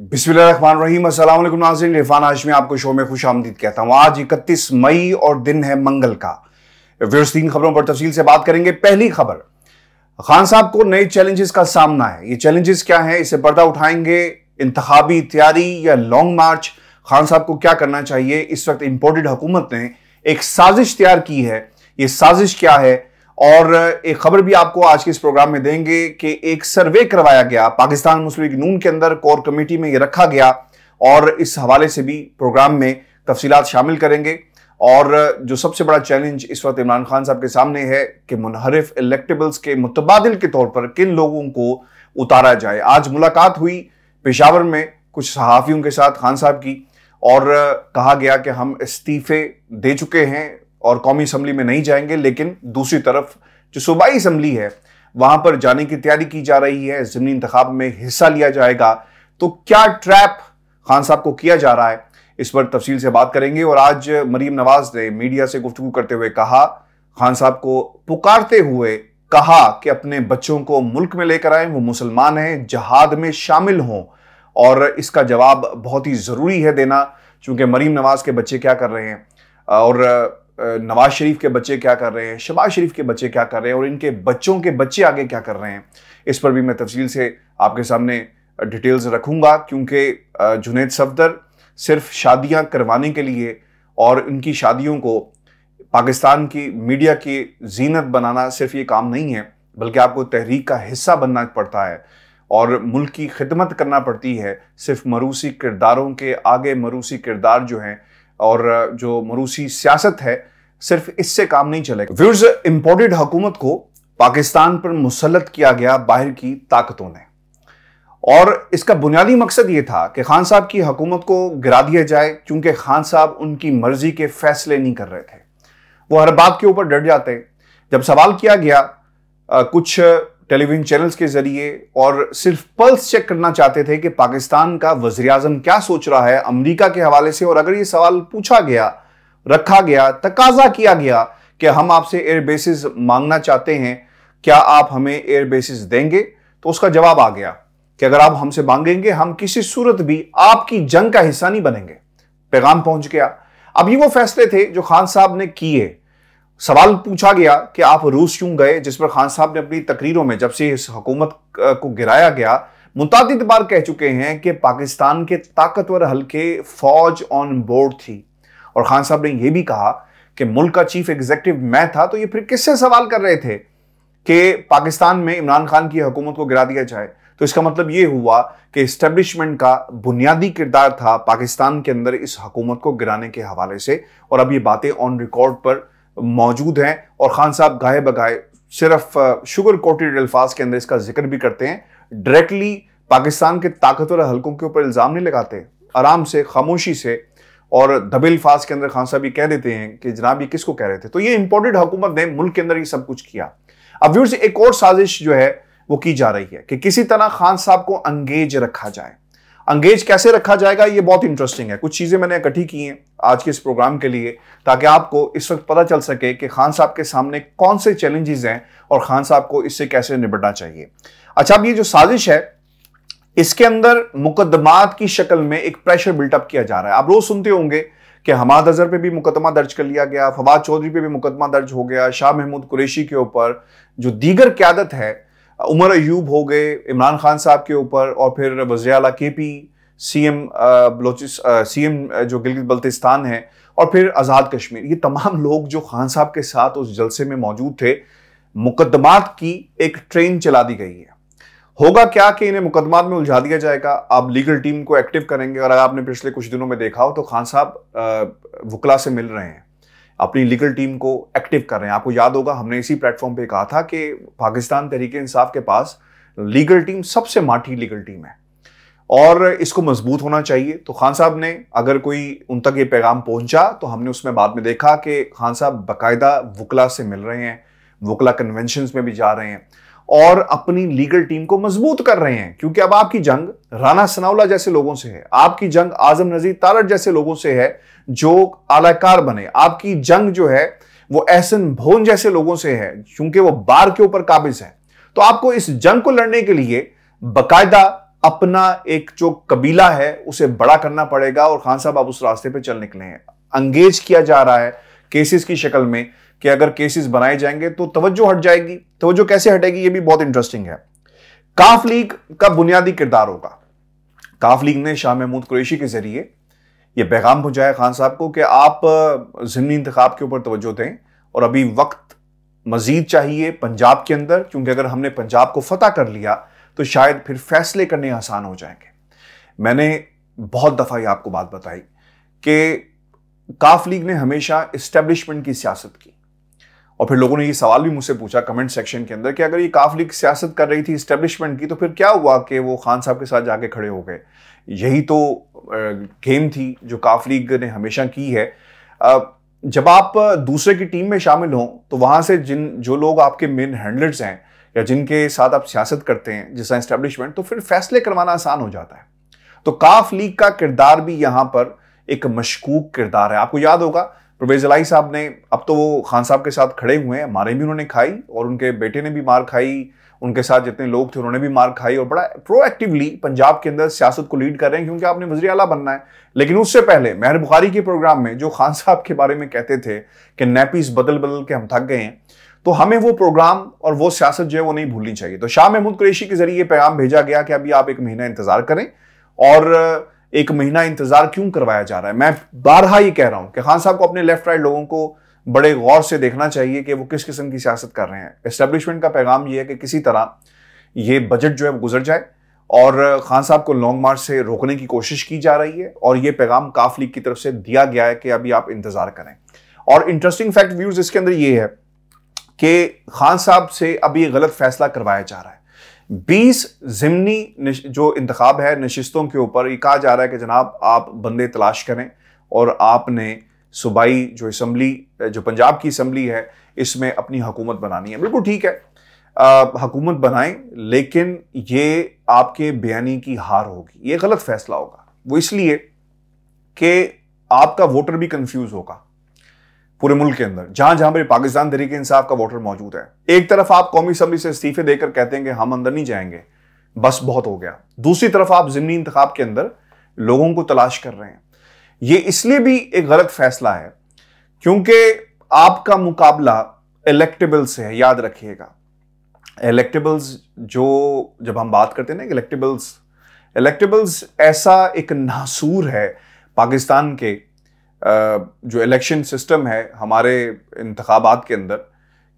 बिस्मिल्लाहिर्रहमानिर्रहीम। अस्सलाम वालेकुम नाज़रीन, इरफान हाशमी आपको शो में खुश आमदीद कहता हूँ। आज 31 मई और दिन है मंगल का। व्यूअर्स, 3 खबरों पर तफसील से बात करेंगे। पहली खबर, खान साहब को नए चैलेंजेस का सामना है। ये चैलेंजेस क्या है, इसे पर्दा उठाएंगे। इंतखाबी तैयारी या लॉन्ग मार्च, खान साहब को क्या करना चाहिए। इस वक्त इंपोर्टेड हुकूमत ने एक साजिश तैयार की है, ये साजिश क्या है। और एक खबर भी आपको आज के इस प्रोग्राम में देंगे कि एक सर्वे करवाया गया पाकिस्तान मुस्लिम लीग नून के अंदर, कोर कमेटी में ये रखा गया, और इस हवाले से भी प्रोग्राम में तफसीलात शामिल करेंगे। और जो सबसे बड़ा चैलेंज इस वक्त इमरान खान साहब के सामने है कि मुनहरिफ इलेक्टेबल्स के मुतबादिल के तौर पर किन लोगों को उतारा जाए। आज मुलाकात हुई पेशावर में कुछ सहाफियों के साथ खान साहब की, और कहा गया कि हम इस्तीफे दे चुके हैं और कौमी असम्बली में नहीं जाएंगे, लेकिन दूसरी तरफ जो सूबाई असम्बली है वहां पर जाने की तैयारी की जा रही है, ज़मीनी इंतखाब में हिस्सा लिया जाएगा। तो क्या ट्रैप खान साहब को किया जा रहा है, इस पर तफसील से बात करेंगे। और आज मरीम नवाज ने मीडिया से गुफ्तगू करते हुए कहा, खान साहब को पुकारते हुए कहा कि अपने बच्चों को मुल्क में लेकर आए, वो मुसलमान हैं, जहाद में शामिल हों। और इसका जवाब बहुत ही जरूरी है देना, क्योंकि मरीम नवाज के बच्चे क्या कर रहे हैं और नवाज शरीफ के बच्चे क्या कर रहे हैं, शहबाज शरीफ के बच्चे क्या कर रहे हैं, और इनके बच्चों के बच्चे आगे क्या कर रहे हैं, इस पर भी मैं तफसील से आपके सामने डिटेल्स रखूंगा। क्योंकि जुनैद सफदर सिर्फ शादियां करवाने के लिए और इनकी शादियों को पाकिस्तान की मीडिया की जीनत बनाना सिर्फ ये काम नहीं है, बल्कि आपको तहरीक का हिस्सा बनना पड़ता है और मुल्क की खिदमत करना पड़ती है। सिर्फ मरूसी किरदारों के आगे मरूसी किरदार जो हैं और जो मरूसी सियासत है, सिर्फ इससे काम नहीं चलेगा। व्यूअर्स, इंपोर्टेड हुकूमत को पाकिस्तान पर मुसल्लत किया गया बाहर की ताकतों ने, और इसका बुनियादी मकसद यह था कि खान साहब की हुकूमत को गिरा दिया जाए, क्योंकि खान साहब उनकी मर्जी के फैसले नहीं कर रहे थे। वो हर बात के ऊपर डट जाते। जब सवाल किया गया कुछ टेलीविजन चैनल्स के जरिए, और सिर्फ पल्स चेक करना चाहते थे कि पाकिस्तान का वज़ीर आज़म क्या सोच रहा है अमेरिका के हवाले से, और अगर ये सवाल पूछा गया, रखा गया, तकाजा किया गया कि हम आपसे एयर बेसिस मांगना चाहते हैं, क्या आप हमें एयर बेसिस देंगे, तो उसका जवाब आ गया कि अगर आप हमसे मांगेंगे, हम किसी सूरत भी आपकी जंग का हिस्सा नहीं बनेंगे। पैगाम पहुंच गया। अब ये वो फैसले थे जो खान साहब ने किए। सवाल पूछा गया कि आप रूस क्यों गए, जिस पर खान साहब ने अपनी तकरीरों में, जब से इस हुकूमत को गिराया गया, मुतादिद बार कह चुके हैं कि पाकिस्तान के ताकतवर हल्के फौज ऑन बोर्ड थी। और खान साहब ने यह भी कहा कि मुल्क का चीफ एग्जीक्यूटिव मैं था, तो ये फिर किससे सवाल कर रहे थे कि पाकिस्तान में इमरान खान की हुकूमत को गिरा दिया जाए। तो इसका मतलब यह हुआ कि एस्टेब्लिशमेंट का बुनियादी किरदार था पाकिस्तान के अंदर इस हुकूमत को गिराने के हवाले से। और अब ये बातें ऑन रिकॉर्ड पर मौजूद हैं, और खान साहब गाहे बगाए सिर्फ शुगर कोटेड अल्फाज के अंदर इसका जिक्र भी करते हैं। डायरेक्टली पाकिस्तान के ताकतवर हलकों के ऊपर इल्जाम नहीं लगाते, आराम से, खामोशी से और दबे अल्फाज के अंदर खान साहब ये कह देते हैं कि जनाब ये किसको कह रहे थे। तो ये इंपोर्टेड हुकूमत ने मुल्क के अंदर ये सब कुछ किया। अब व्यूअर्स, एक और साजिश जो है वो की जा रही है कि किसी तरह खान साहब को अंगेज रखा जाए। अंगेज कैसे रखा जाएगा, ये बहुत इंटरेस्टिंग है। कुछ चीजें मैंने इकट्ठी की हैं आज के इस प्रोग्राम के लिए, ताकि आपको इस वक्त पता चल सके कि खान साहब के सामने कौन से चैलेंजेस हैं और खान साहब को इससे कैसे निपटना चाहिए। अच्छा, अब ये जो साजिश है, इसके अंदर मुकदमात की शक्ल में एक प्रेशर बिल्टअप किया जा रहा है। आप रोज सुनते होंगे कि हमाद अजहर पे भी मुकदमा दर्ज कर लिया गया, फवाद चौधरी पे भी मुकदमा दर्ज हो गया, शाह महमूद कुरैशी के ऊपर, जो दीगर क्यादत है, उमर अयूब हो गए इमरान खान साहब के ऊपर, और फिर वज़ीर आला केपी, सीएम जो गिलगित बल्तिस्तान है, और फिर आज़ाद कश्मीर, ये तमाम लोग जो खान साहब के साथ उस जलसे में मौजूद थे, मुकदमात की एक ट्रेन चला दी गई है। होगा क्या कि इन्हें मुकदमात में उलझा दिया जाएगा। आप लीगल टीम को एक्टिव करेंगे, और अगर आपने पिछले कुछ दिनों में देखा हो तो खान साहब वकला से मिल रहे हैं, अपनी लीगल टीम को एक्टिव कर रहे हैं। आपको याद होगा हमने इसी प्लेटफॉर्म पे कहा था कि पाकिस्तान तहरीक इंसाफ के पास लीगल टीम सबसे माठी लीगल टीम है, और इसको मजबूत होना चाहिए। तो खान साहब ने, अगर कोई उन तक ये पैगाम पहुंचा, तो हमने उसमें बाद में देखा कि खान साहब बाकायदा वकला से मिल रहे हैं, वकला कन्वेंशन में भी जा रहे हैं, और अपनी लीगल टीम को मजबूत कर रहे हैं। क्योंकि अब आपकी जंग राना सनाउल्लाह जैसे लोगों से है, आपकी जंग आजम नजीर तारड़ जैसे लोगों से है जो आलाकार बने, आपकी जंग जो है वो एहसन भोन जैसे लोगों से है, क्योंकि वो बार के ऊपर काबिज है। तो आपको इस जंग को लड़ने के लिए बाकायदा अपना एक जो कबीला है उसे बड़ा करना पड़ेगा और खान साहब आप उस रास्ते पे चल निकले हैं। अंगेज किया जा रहा है केसेस की शक्ल में कि अगर केसेस बनाए जाएंगे तो तवज्जो हट जाएगी। तवज्जो कैसे हटेगी, ये भी बहुत इंटरेस्टिंग है। काफ लीग का बुनियादी किरदार होगा। काफ लीग ने शाह महमूद कुरैशी के जरिए यह पैगाम पहुंचाया खान साहब को कि आप ज़िमनी इंतखाब के ऊपर तवज्जो दें और अभी वक्त मजीद चाहिए पंजाब के अंदर, क्योंकि अगर हमने पंजाब को फतह कर लिया तो शायद फिर फैसले करने आसान हो जाएंगे। मैंने बहुत दफा ये आपको बात बताई कि काफ लीग ने हमेशा इस्टेब्लिशमेंट की सियासत की, और फिर लोगों ने ये सवाल भी मुझसे पूछा कमेंट सेक्शन के अंदर कि अगर ये काफ लीग सियासत कर रही थी इस्टेब्लिशमेंट की तो फिर क्या हुआ कि वो खान साहब के साथ जाके खड़े हो गए। यही तो गेम थी जो काफ लीग ने हमेशा की है। जब आप दूसरे की टीम में शामिल हों तो वहां से जो लोग आपके मेन हैंडलर्स हैं या जिनके साथ आप सियासत करते हैं जैसा एस्टेब्लिशमेंट, तो फिर फैसले करवाना आसान हो जाता है। तो काफ लीग का किरदार भी यहां पर एक मशकूक किरदार है। आपको याद होगा परवेज इलाही साहब ने, अब तो वो खान साहब के साथ खड़े हुए हैं, मारें भी उन्होंने खाई और उनके बेटे ने भी मार खाई, उनके साथ जितने लोग थे उन्होंने भी मार खाई, और बड़ा प्रोएक्टिवली पंजाब के अंदर सियासत को लीड कर रहे हैं क्योंकि आपने वज़ीर आला बनना है। लेकिन उससे पहले महर बुखारी के प्रोग्राम में जो खान साहब के बारे में कहते थे कि नैपीस बदल बदल के हम थक गए हैं, तो हमें वो प्रोग्राम और वो सियासत जो है वो नहीं भूलनी चाहिए। तो शाह महमूद कुरैशी के जरिए पैगाम भेजा गया कि अभी आप 1 महीना इंतजार करें। और 1 महीना इंतजार क्यों करवाया जा रहा है, मैं बारहा ही कह रहा हूं कि खान साहब को अपने लेफ्ट राइट लोगों को बड़े गौर से देखना चाहिए कि वो किस किस्म की सियासत कर रहे हैं। एस्टेब्लिशमेंट का पैगाम ये है कि किसी तरह ये बजट जो है वो गुजर जाए, और खान साहब को लॉन्ग मार्च से रोकने की कोशिश की जा रही है, और ये पैगाम काफ लीग की तरफ से दिया गया है कि अभी आप इंतजार करें। और इंटरेस्टिंग फैक्ट व्यूज इसके अंदर ये है कि खान साहब से अब ये गलत फैसला करवाया जा रहा है। 20 ज़िमनी जो इंतखाब है नशिस्तों के ऊपर, ये कहा जा रहा है कि जनाब आप बंदे तलाश करें और आपने सूबाई जो असम्बली, जो पंजाब की असम्बली है, इसमें अपनी हुकूमत बनानी है। बिल्कुल ठीक है, हुकूमत बनाएं, लेकिन ये आपके बयानी की हार होगी, ये गलत फैसला होगा। वो इसलिए कि आपका वोटर भी कंफ्यूज होगा पूरे मुल्क के अंदर, जहां जहां पर पाकिस्तान तहरीक इंसाफ का वोटर मौजूद है। एक तरफ आप कौमी असम्बली से इस्तीफे देकर कहते हैं कि हम अंदर नहीं जाएंगे, बस बहुत हो गया। दूसरी तरफ आप ज़िमनी इंतखाब के अंदर लोगों को तलाश कर रहे हैं। ये इसलिए भी एक गलत फैसला है क्योंकि आपका मुकाबला इलेक्टेबल्स है। याद रखिएगा, इलेक्टेबल्स जो जब हम बात करते हैं ना, इलेक्टेबल्स ऐसा एक नासूर है पाकिस्तान के जो इलेक्शन सिस्टम है हमारे इंतखाबात के अंदर,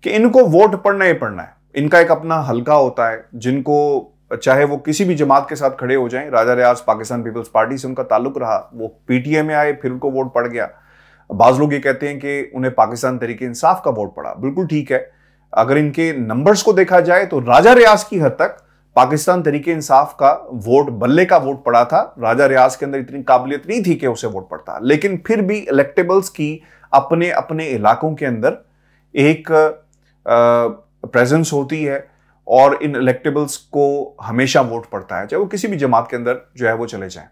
कि इनको वोट पड़ना ही पड़ना है। इनका एक अपना हल्का होता है, जिनको चाहे वो किसी भी जमात के साथ खड़े हो जाएं, राजा रियाज पाकिस्तान पीपल्स पार्टी से उनका ताल्लुक रहा, वो पीटीए में आए फिर उनको वोट पड़ गया। बाज लोग ये कहते हैं कि उन्हें पाकिस्तान तहरीक इंसाफ का वोट पड़ा, बिल्कुल ठीक है। अगर इनके नंबर्स को देखा जाए तो राजा रियाज की हद तक पाकिस्तान तहरीक इंसाफ का वोट, बल्ले का वोट पड़ा था। राजा रियाज के अंदर इतनी काबिलियत नहीं थी कि उसे वोट पड़ता, लेकिन फिर भी इलेक्टेबल्स की अपने अपने इलाकों के अंदर एक प्रेजेंस होती है और इन इलेक्टेबल्स को हमेशा वोट पड़ता है, चाहे वो किसी भी जमात के अंदर जो है वो चले जाएं।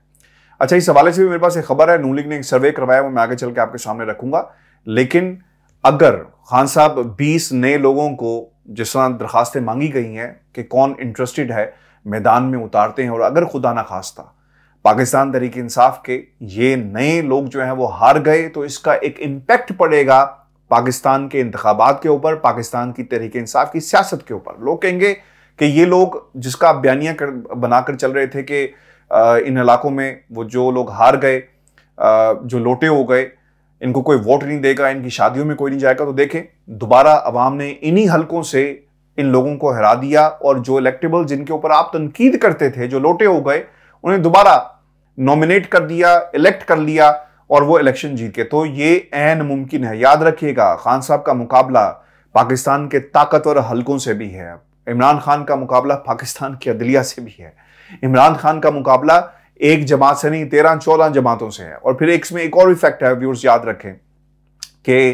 अच्छा, इस हवाले से भी मेरे पास एक खबर है, नून लीग ने एक सर्वे करवाया, वो मैं आगे चल के आपके सामने रखूंगा। लेकिन अगर खान साहब 20 नए लोगों को, जिस तरह दरखास्तें मांगी गई हैं कि कौन इंटरेस्टेड है, मैदान में उतारते हैं, और अगर खुदा ना खास्ता पाकिस्तान तहरीक इंसाफ के ये नए लोग जो हैं वो हार गए, तो इसका एक इम्पैक्ट पड़ेगा पाकिस्तान के इंतखाबात के ऊपर, पाकिस्तान की तहरीक इंसाफ की सियासत के ऊपर। लोग कहेंगे कि ये लोग जिसका आप बयानिया बनाकर चल रहे थे कि इन इलाकों में वो जो लोग हार गए, जो लोटे हो गए, इनको कोई वोट नहीं देगा, इनकी शादियों में कोई नहीं जाएगा, तो देखें दोबारा अवाम ने इन्हीं हलकों से इन लोगों को हरा दिया, और जो इलेक्टेबल जिनके ऊपर आप तनकीद करते थे, जो लोटे हो गए, उन्हें दोबारा नॉमिनेट कर दिया, इलेक्ट कर लिया, और वो इलेक्शन जीत के। तो ये ऐन मुमकिन है। याद रखिएगा, खान साहब का मुकाबला पाकिस्तान के ताकतवर हलकों से भी है, इमरान खान का मुकाबला पाकिस्तान की अदलिया से भी है, इमरान खान का मुकाबला एक जमात से नहीं 13-14 जमातों से है। और फिर इसमें एक और इफेक्ट है, व्यूअर्स याद रखें कि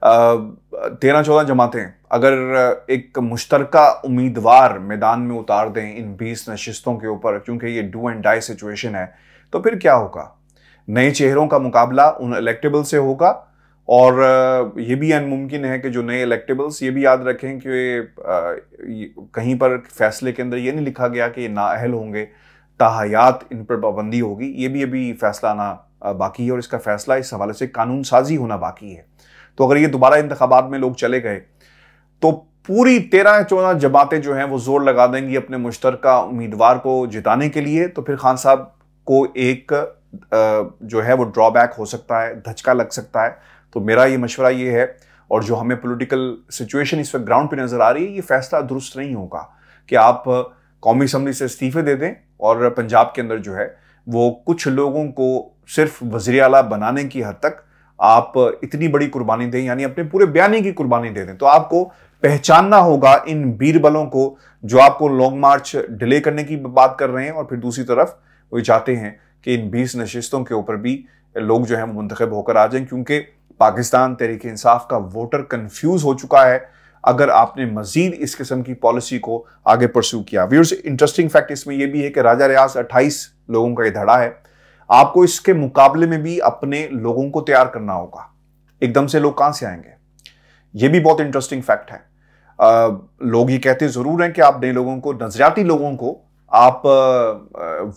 13-14 जमातें अगर एक मुश्तरका उम्मीदवार मैदान में उतार दें इन 20 नशिस्तों के ऊपर, क्योंकि ये डू एंड डाई सिचुएशन है, तो फिर क्या होगा? नए चेहरों का मुकाबला उन इलेक्टेबल से होगा, और ये भी मुमकिन है कि जो नए इलेक्टेबल्स, ये भी याद रखें कि कहीं पर फैसले के अंदर ये नहीं लिखा गया कि ये नाअहल होंगे, ताहयात इन पर पाबंदी होगी, ये भी अभी फैसला आना बाकी है और इसका फैसला इस हवाले से कानून साजी होना बाकी है। तो अगर ये दोबारा इंतखाबात में लोग चले गए तो पूरी 13-14 जमातें जो हैं वो जोर लगा देंगी अपने मुश्तरका उम्मीदवार को जिताने के लिए, तो फिर खान साहब को एक जो है वो ड्रॉबैक हो सकता है, धचका लग सकता है। तो मेरा ये मशवरा ये है, और जो हमें पॉलिटिकल सिचुएशन इस वक्त ग्राउंड पे नजर आ रही है, ये फैसला दुरुस्त नहीं होगा कि आप कौमी असम्बली से इस्तीफे दे दें और पंजाब के अंदर जो है वो कुछ लोगों को सिर्फ वज़ीर आला बनाने की हद तक आप इतनी बड़ी कुर्बानी दें, यानी अपने पूरे बयानी की कुर्बानी दे दें। तो आपको पहचानना होगा इन बीरबलों को जो आपको लॉन्ग मार्च डिले करने की बात कर रहे हैं, और फिर दूसरी तरफ वो चाहते हैं कि इन 20 नशिस्तों के ऊपर भी लोग जो है वो मुंतखब होकर आ जाएं, क्योंकि पाकिस्तान तहरीक इंसाफ का वोटर कंफ्यूज हो चुका है अगर आपने मजीद इस किस्म की पॉलिसी को आगे परस्यू किया। व्यूअर्स, इंटरेस्टिंग फैक्ट इसमें यह भी है कि राजा रियाज 28 लोगों का ये धड़ा है, आपको इसके मुकाबले में भी अपने लोगों को तैयार करना होगा। एकदम से लोग कहां से आएंगे, यह भी बहुत इंटरेस्टिंग फैक्ट है। लोग ये कहते जरूर हैं कि आप नए लोगों को, नजरियाती लोगों को आप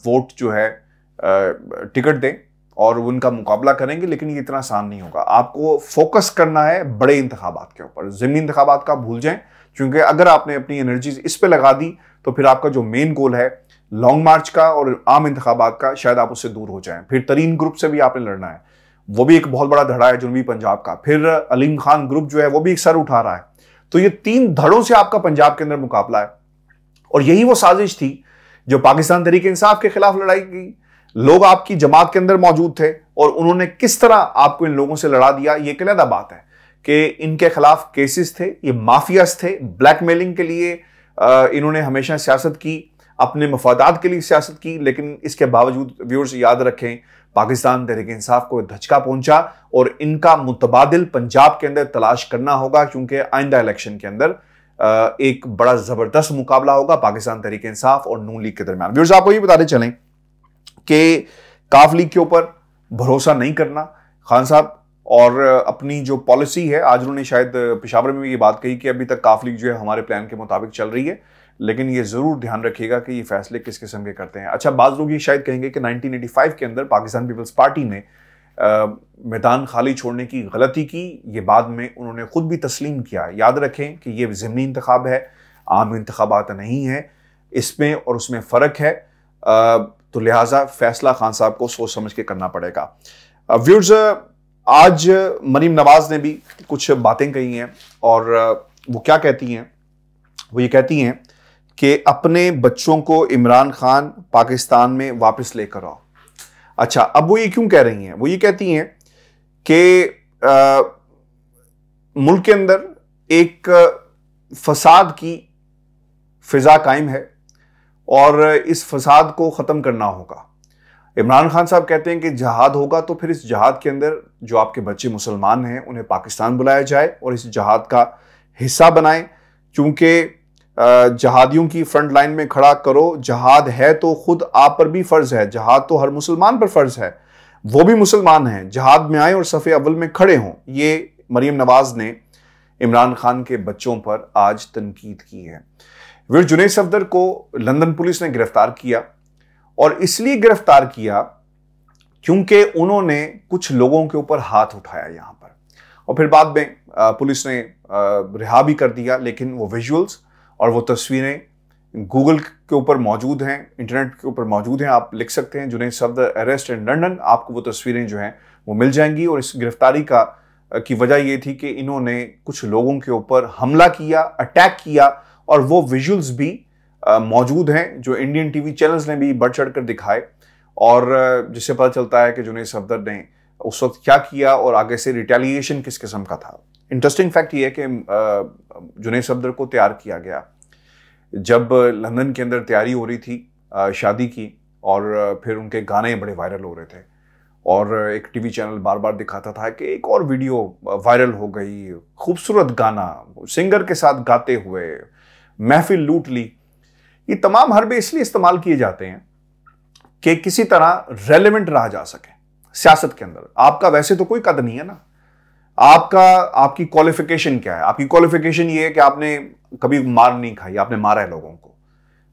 वोट जो है टिकट दें और उनका मुकाबला करेंगे, लेकिन ये इतना आसान नहीं होगा। आपको फोकस करना है बड़े इंतखाबात के ऊपर, ज़मीनी इंतखाबात का भूल जाएं, क्योंकि अगर आपने अपनी एनर्जीज इस पे लगा दी तो फिर आपका जो मेन गोल है लॉन्ग मार्च का और आम इंतखाबात का, शायद आप उससे दूर हो जाएं। फिर तरीन ग्रुप से भी आपने लड़ना है, वो भी एक बहुत बड़ा धड़ा है जनूबी पंजाब का। फिर अलीम खान ग्रुप जो है वो भी एक सर उठा रहा है। तो ये 3 धड़ों से आपका पंजाब के अंदर मुकाबला है, और यही वो साजिश थी जो पाकिस्तान तहरीक इंसाफ के खिलाफ लड़ाई की। लोग आपकी जमात के अंदर मौजूद थे और उन्होंने किस तरह आपको इन लोगों से लड़ा दिया, ये अलग बात है कि इनके खिलाफ केसेस थे, ये माफियाज थे, ब्लैकमेलिंग के लिए इन्होंने हमेशा सियासत की, अपने मफादात के लिए सियासत की। लेकिन इसके बावजूद व्यूअर्स याद रखें, पाकिस्तान तहरीक इंसाफ को धचका पहुंचा और इनका मुतबादिल पंजाब के अंदर तलाश करना होगा, क्योंकि आइंदा इलेक्शन के अंदर एक बड़ा जबरदस्त मुकाबला होगा पाकिस्तान तहरीक इंसाफ और नून लीग के दरमियान। व्यूअर्स, आपको ये बताते चलें कि काफ लीग के ऊपर भरोसा नहीं करना खान साहब, और अपनी जो पॉलिसी है, आज उन्होंने शायद पेशावर में भी ये बात कही कि अभी तक काफ लीग जो है हमारे प्लान के मुताबिक चल रही है, लेकिन ये जरूर ध्यान रखिएगा कि ये फैसले किस किस्म के करते हैं। अच्छा, बाज़ लोग ये शायद कहेंगे कि 1985 के अंदर पाकिस्तान पीपल्स पार्टी ने मैदान खाली छोड़ने की गलती की, ये बाद में उन्होंने खुद भी तस्लीम किया। याद रखें कि ये ज़िमनी इंतखाब है, आम इंतखाबात नहीं है, इसमें और उसमें फ़र्क है। तो लिहाजा फैसला खान साहब को सोच समझ के करना पड़ेगा। व्यूअर्स, आज मरीम नवाज ने भी कुछ बातें कही हैं, और वो क्या कहती हैं, वो ये कहती हैं कि अपने बच्चों को इमरान खान पाकिस्तान में वापस लेकर आओ। अच्छा, अब वो ये क्यों कह रही हैं? वो ये कहती हैं कि मुल्क के अंदर एक फसाद की फिजा कायम है और इस फसाद को ख़त्म करना होगा। इमरान खान साहब कहते हैं कि जहाद होगा तो फिर इस जहाद के अंदर जो आपके बच्चे मुसलमान हैं उन्हें पाकिस्तान बुलाया जाए और इस जहाद का हिस्सा बनाएं, क्योंकि जहादियों की फ्रंट लाइन में खड़ा करो। जहाद है तो खुद आप पर भी फ़र्ज़ है, जहाद तो हर मुसलमान पर फ़र्ज़ है, वो भी मुसलमान हैं, जहाद में आए और सफ़े अव्वल में खड़े हों। ये मरीम नवाज ने इमरान खान के बच्चों पर आज तनकीद की है। वीर जुनैद सफदर को लंदन पुलिस ने गिरफ्तार किया, और इसलिए गिरफ्तार किया क्योंकि उन्होंने कुछ लोगों के ऊपर हाथ उठाया यहां पर, और फिर बाद में पुलिस ने रिहा भी कर दिया। लेकिन वो विजुअल्स और वो तस्वीरें गूगल के ऊपर मौजूद हैं, इंटरनेट के ऊपर मौजूद हैं, आप लिख सकते हैं Junaid Safdar arrest in London, आपको वो तस्वीरें जो हैं वो मिल जाएंगी। और इस गिरफ्तारी की वजह ये थी कि इन्होंने कुछ लोगों के ऊपर हमला किया, अटैक किया, और वो विजुअल्स भी मौजूद हैं जो इंडियन टीवी चैनल्स ने भी बढ़ चढ़ कर दिखाए, और जिससे पता चलता है कि जुनैद सफदर ने उस वक्त क्या किया और आगे से रिटेलिएशन किस किस्म का था। इंटरेस्टिंग फैक्ट ये है कि जुनैद सफदर को तैयार किया गया जब लंदन के अंदर तैयारी हो रही थी शादी की, और फिर उनके गाने बड़े वायरल हो रहे थे, और एक टीवी चैनल बार बार दिखाता था कि एक और वीडियो वायरल हो गई, खूबसूरत गाना सिंगर के साथ गाते हुए महफिल लूट ली। ये तमाम हरबे इसलिए इस्तेमाल किए जाते हैं कि किसी तरह रेलेवेंट रहा जा सके सियासत के अंदर। आपका वैसे तो कोई कदर नहीं है ना, आपकी क्वालिफिकेशन क्या है? आपकी क्वालिफिकेशन ये है कि आपने कभी मार नहीं खाई, आपने मारा है लोगों को,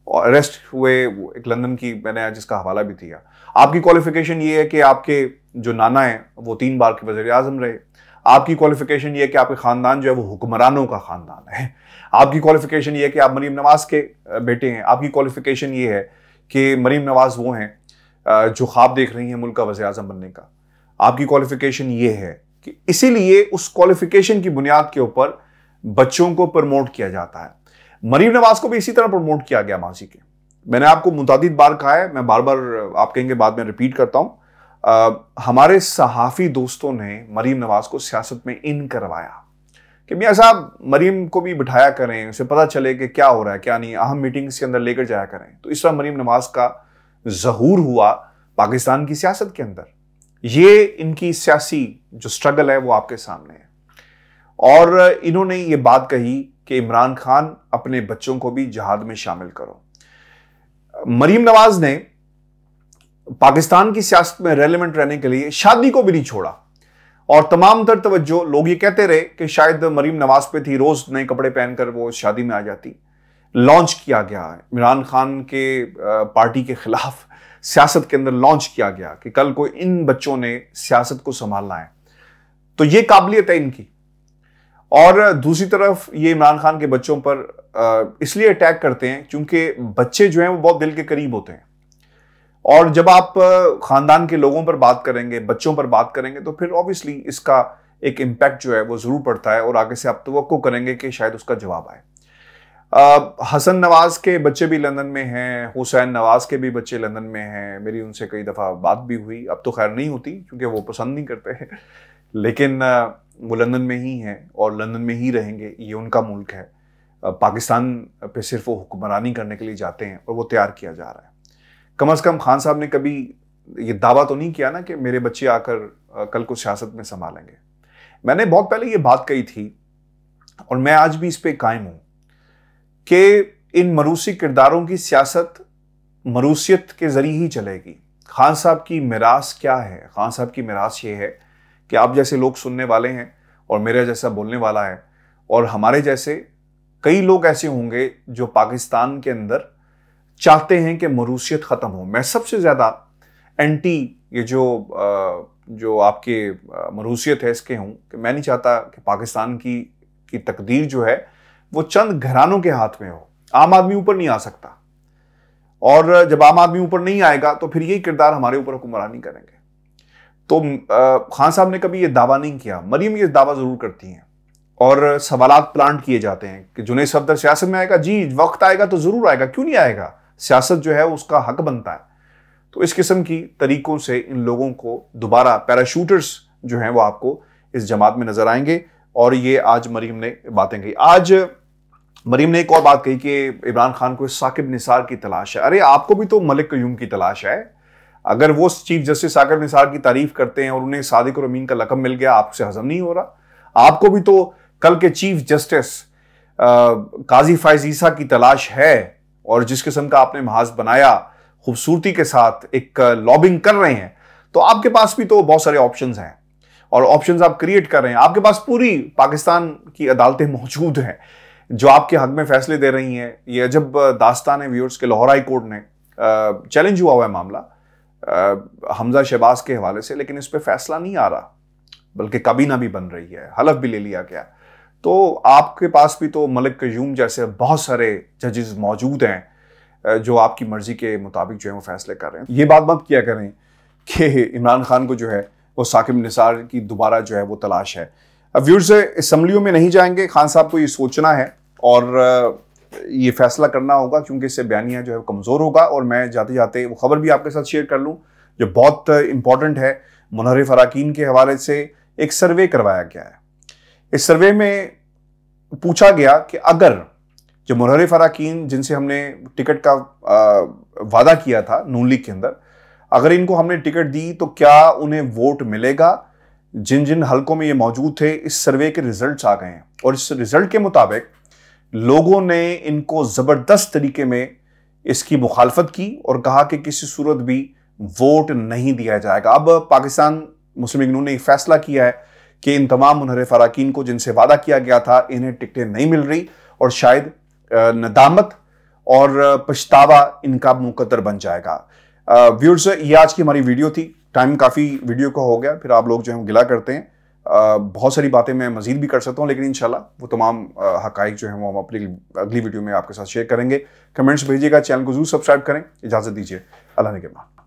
और अरेस्ट हुए, वो एक लंदन की, मैंने जिसका हवाला भी दिया। आपकी क्वालिफिकेशन ये है कि आपके जो नाना हैं वो 3 बार के वज़ीर आज़म रहे। आपकी क्वालिफिकेशन ये है कि आपके खानदान जो है वो हुक्मरानों का खानदान है। आपकी क्वालिफिकेशन ये है कि आप मरीम नवाज के बेटे हैं। आपकी क्वालिफिकेशन ये है कि मरीम नवाज वो हैं जो ख्वाब देख रही हैं मुल्क का वज़ीर आज़म बनने का। आपकी क्वालिफिकेशन ये है कि इसीलिए उस क्वालिफिकेशन की बुनियाद के ऊपर बच्चों को प्रमोट किया जाता है। मरीम नवाज को भी इसी तरह प्रमोट किया गया माजी के। मैंने आपको मुतादिद बार कहा है, मैं बार बार आप कहेंगे बाद में रिपीट करता हूं, हमारे सहाफ़ी दोस्तों ने मरीम नवाज को सियासत में इन करवाया कि मियां साहब मरीम को भी बिठाया करें, उसे पता चले कि क्या हो रहा है क्या नहीं, अहम मीटिंग्स के अंदर लेकर जाया करें। तो इस तरह मरीम नवाज का ज़हूर हुआ पाकिस्तान की सियासत के अंदर। ये इनकी सियासी जो स्ट्रगल है वो आपके सामने है। और इन्होंने ये बात कही कि इमरान खान अपने बच्चों को भी जिहाद में शामिल करो। मरीम नवाज ने पाकिस्तान की सियासत में रेलेवेंट रहने के लिए शादी को भी नहीं छोड़ा और तमाम तर तवज्जो लोग ये कहते रहे कि शायद मरीम नवाज पे थी, रोज नए कपड़े पहनकर वो शादी में आ जाती। लॉन्च किया गया इमरान खान के पार्टी के खिलाफ सियासत के अंदर लॉन्च किया गया कि कल को इन बच्चों ने सियासत को संभालना है। तो ये काबिलियत है इनकी। और दूसरी तरफ ये इमरान खान के बच्चों पर इसलिए अटैक करते हैं क्योंकि बच्चे जो हैं वो बहुत दिल के करीब होते हैं। और जब आप खानदान के लोगों पर बात करेंगे, बच्चों पर बात करेंगे, तो फिर ऑब्वियसली इसका एक इम्पैक्ट जो है वो जरूर पड़ता है और आगे से आप तवक्को करेंगे कि शायद उसका जवाब आए। हसन नवाज के बच्चे भी लंदन में हैं, हुसैन नवाज के भी बच्चे लंदन में हैं। मेरी उनसे कई दफ़ा बात भी हुई, अब तो खैर नहीं होती क्योंकि वो पसंद नहीं करते हैं, लेकिन वो लंदन में ही हैं और लंदन में ही रहेंगे। ये उनका मुल्क है। पाकिस्तान पे सिर्फ वो हुक्मरानी करने के लिए जाते हैं और वो तैयार किया जा रहा है। कम अज़ कम खान साहब ने कभी ये दावा तो नहीं किया ना कि मेरे बच्चे आकर कल को सियासत में संभालेंगे। मैंने बहुत पहले ये बात कही थी और मैं आज भी इस पे कायम हूं कि इन मरूसी किरदारों की सियासत मरूसियत के जरिए ही चलेगी। खान साहब की मिरास क्या है? खान साहब की मिरास ये है कि आप जैसे लोग सुनने वाले हैं और मेरा जैसा बोलने वाला है और हमारे जैसे कई लोग ऐसे होंगे जो पाकिस्तान के अंदर चाहते हैं कि मरूसियत ख़त्म हो। मैं सबसे ज़्यादा एंटी ये जो आपके मरूसियत है इसके हूँ कि मैं नहीं चाहता कि पाकिस्तान की तकदीर जो है वो चंद घरानों के हाथ में हो। आम आदमी ऊपर नहीं आ सकता और जब आम आदमी ऊपर नहीं आएगा तो फिर यही किरदार हमारे ऊपर हुक्मरानी करेंगे। तो खान साहब ने कभी ये दावा नहीं किया। मरीम ये दावा ज़रूर करती हैं और सवालात प्लांट किए जाते हैं कि जुनैद सफदर सियासत में आएगा। जी, वक्त आएगा तो ज़रूर आएगा, क्यों नहीं आएगा? सियासत जो है उसका हक बनता है। तो इस किस्म की तरीकों से इन लोगों को दोबारा पैराशूटर्स जो हैं वो आपको इस जमात में नजर आएंगे। और ये आज मरीम ने बातें कही। आज मरीम ने एक और बात कही कि इमरान खान को साकिब निसार की तलाश है। अरे आपको भी तो मलिक क़य्यूम की तलाश है। अगर वो चीफ जस्टिस साकिब निसार की तारीफ करते हैं और उन्हें सादिक और अमीन का लक़ब मिल गया, आपसे हजम नहीं हो रहा। आपको भी तो कल के चीफ जस्टिस काजी फैज ईसा की तलाश है और जिस किस्म का आपने महाज बनाया, खूबसूरती के साथ एक लॉबिंग कर रहे हैं, तो आपके पास भी तो बहुत सारे ऑप्शंस हैं और ऑप्शंस आप क्रिएट कर रहे हैं। आपके पास पूरी पाकिस्तान की अदालतें मौजूद हैं जो आपके हक में फैसले दे रही हैं। ये अजब दास्तान है व्यूअर्स के लाहौर हाई कोर्ट ने चैलेंज हुआ है मामला हमजा शहबाज के हवाले से, लेकिन इस पर फैसला नहीं आ रहा, बल्कि काबीना भी बन रही है, हलफ भी ले लिया गया। तो आपके पास भी तो मलिक क़य्यूम जैसे बहुत सारे जजेस मौजूद हैं जो आपकी मर्जी के मुताबिक जो है वो फैसले कर रहे हैं। ये बात मत किया करें कि इमरान खान को जो है वो साकिब निसार की दोबारा जो है वो तलाश है। अब व्यूअर्स असम्बलियों में नहीं जाएंगे, खान साहब को ये सोचना है और ये फैसला करना होगा क्योंकि इससे बयानिया जो है कमज़ोर होगा। और मैं जाते जाते वो खबर भी आपके साथ शेयर कर लूँ जो बहुत इंपॉर्टेंट है। मुनहरिफ अराकीन के हवाले से एक सर्वे करवाया गया है। इस सर्वे में पूछा गया कि अगर जो मुनहरिफ अराकीन जिनसे हमने टिकट का वादा किया था नून लीग के अंदर, अगर इनको हमने टिकट दी तो क्या उन्हें वोट मिलेगा? जिन जिन हलकों में ये मौजूद थे, इस सर्वे के रिजल्ट्स आ गए हैं और इस रिजल्ट के मुताबिक लोगों ने इनको ज़बरदस्त तरीके में इसकी मुखालफत की और कहा कि किसी सूरत भी वोट नहीं दिया जाएगा। अब पाकिस्तान मुस्लिम लीग नून ने एक फैसला किया है कि इन तमाम मुनहरिफ अराकीन को जिनसे वादा किया गया था इन्हें टिकटें नहीं मिल रही और शायद नदामत और पछतावा इनका मुकद्दर बन जाएगा। व्यूअर्स, ये आज की हमारी वीडियो थी। टाइम काफ़ी वीडियो का हो गया, फिर आप लोग जो है गिला करते हैं। बहुत सारी बातें मैं मजीद भी कर सकता हूँ, लेकिन इंशाल्लाह वो तमाम हकाइक जो है वो हम अपनी अगली वीडियो में आपके साथ शेयर करेंगे। कमेंट्स भेजिएगा, चैनल को जरूर सब्सक्राइब करें। इजाज़त दीजिए, अल्लाह ने के बाद।